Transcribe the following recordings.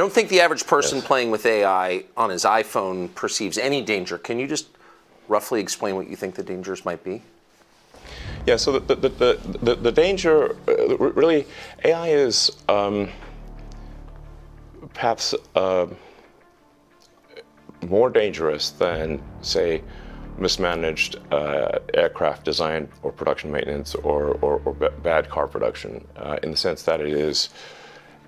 don't think the average person playing with AI on his iPhone perceives any danger. Can you just roughly explain what you think the dangers might be? Yeah, so the danger, really, AI is perhaps more dangerous than, say, mismanaged aircraft design or production maintenance or bad car production, in the sense that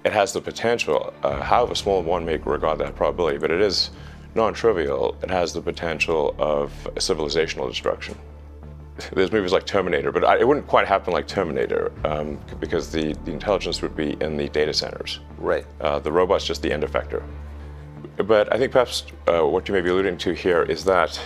it has the potential, however small one may regard that probability, but it is non-trivial. It has the potential of civilizational destruction. There's movies like Terminator, but it wouldn't quite happen like Terminator, because the intelligence would be in the data centers. Right. The robot's just the end effector. But I think perhaps what you may be alluding to here is that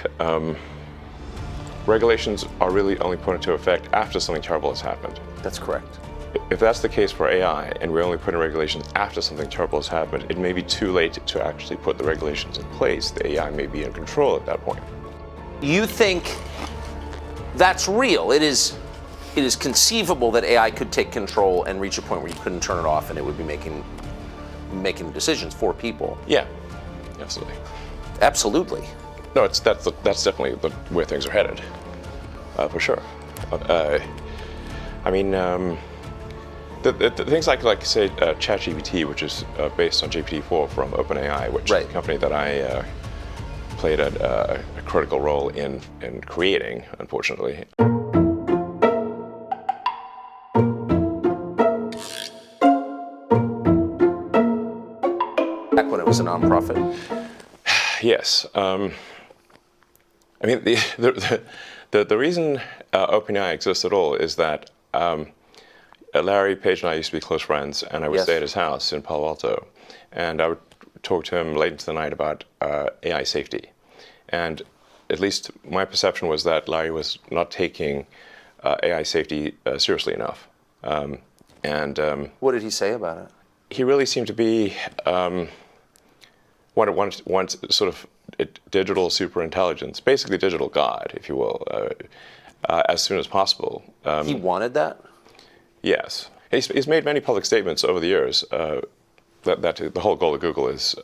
regulations are really only put into effect after something terrible has happened. That's correct. If that's the case for AI, and we only put in regulations after something terrible has happened, it may be too late to actually put the regulations in place. The AI may be in control at that point. You think that's real? It is conceivable that AI could take control and reach a point where you couldn't turn it off and it would be making decisions for people. Yeah, absolutely. Absolutely. No, that's definitely where things are headed, for sure. I mean, the things like say Chat GPT, which is based on GPT-4 from OpenAI, which is a company that I played a critical role in creating, unfortunately. Back when it was a nonprofit? Yes. I mean, the reason OpenAI exists at all is that Larry Page and I used to be close friends, and I would stay at his house in Palo Alto, and I would talk to him late into the night about AI safety. And at least my perception was that Larry was not taking AI safety seriously enough. What did he say about it? He really seemed to be wants sort of digital superintelligence, basically digital God, if you will, as soon as possible. He wanted that? Yes. He's made many public statements over the years that the whole goal of Google is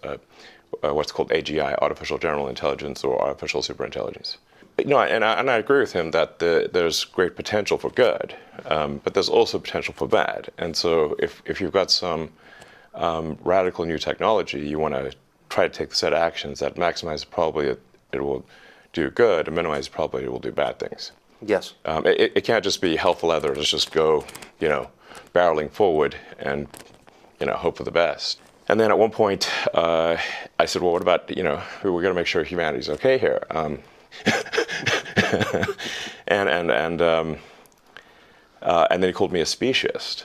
what's called AGI, artificial general intelligence or artificial superintelligence. No, and I agree with him that there's great potential for good, but there's also potential for bad. And so if you've got some radical new technology, you want to try to take the set of actions that maximize the probability that it will do good and minimize the probability it will do bad things. Yes. It can't just be hell for leather. Let's just go, barreling forward and, hope for the best. And then at one point, I said, well, what about, we're going to make sure humanity's okay here. And then he called me a speciesist.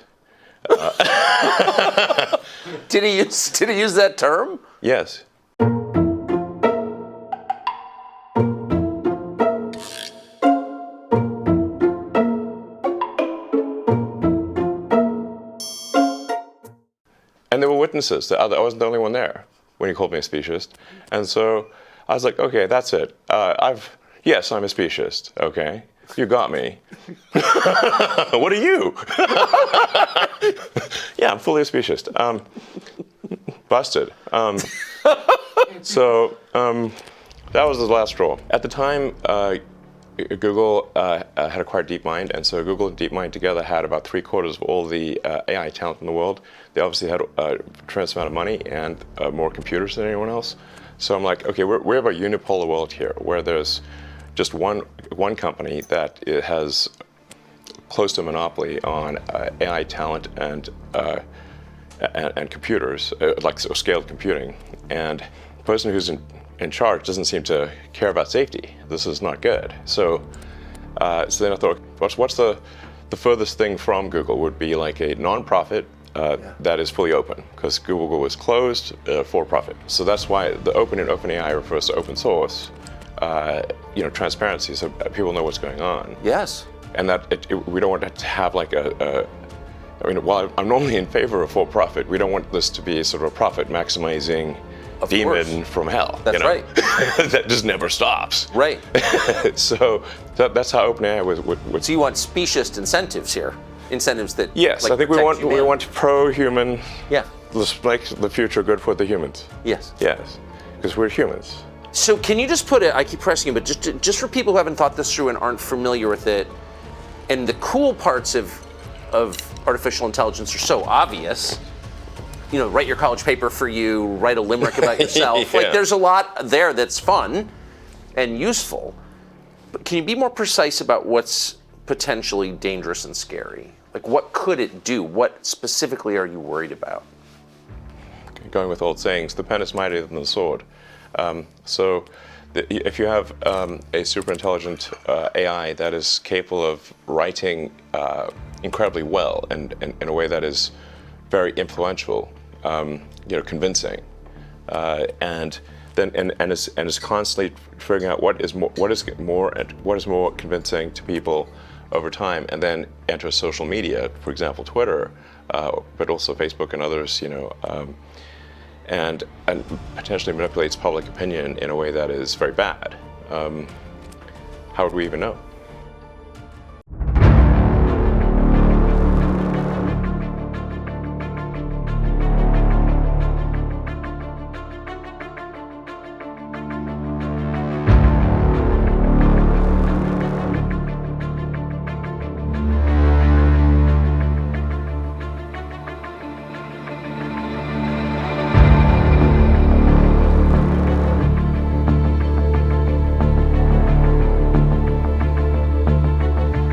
Did he use that term? Yes. And there were witnesses. I wasn't the only one there when he called me a speciesist. And so I was like, okay, that's it. Yes, I'm a speciesist. Okay, you got me. What are you? Yeah, I'm fully a speciesist. Busted. So that was the last straw. At the time, Google had acquired DeepMind, and so Google and DeepMind together had about 3/4 of all the AI talent in the world. They obviously had a tremendous amount of money and more computers than anyone else. So I'm like, okay, we have a unipolar world here, where there's just one company that has close to a monopoly on AI talent and computers, like scaled computing. And the person who's in charge doesn't seem to care about safety. This is not good. So then I thought, what's the furthest thing from Google would be like a nonprofit that is fully open, because Google was closed for profit. So that's why the open in OpenAI refers to open source, transparency, so people know what's going on. Yes. And that we don't want to have like while I'm normally in favor of for profit, we don't want this to be sort of a profit maximizing demon from hell. That's right. That just never stops. Right. So that's how OpenAI would. So you want speciesist incentives here? incentives that Yes, like, I think we protect want humanity. pro-human. Yeah. Let's make the future good for the humans. Yes. Yes, because we're humans. So can you just put it? I keep pressing you, but just for people who haven't thought this through and aren't familiar with it, and the cool parts of artificial intelligence are so obvious. You know, write your college paper for you, write a limerick about yourself. Yeah. Like, there's a lot there that's fun and useful. But can you be more precise about what's potentially dangerous and scary? Like, what could it do? What specifically are you worried about? Going with old sayings, the pen is mightier than the sword. If you have a super intelligent AI that is capable of writing incredibly well and in a way that is very influential, convincing, and is constantly figuring out what is more convincing to people over time, and then enters social media, for example, Twitter, but also Facebook and others, and potentially manipulates public opinion in a way that is very bad. How would we even know?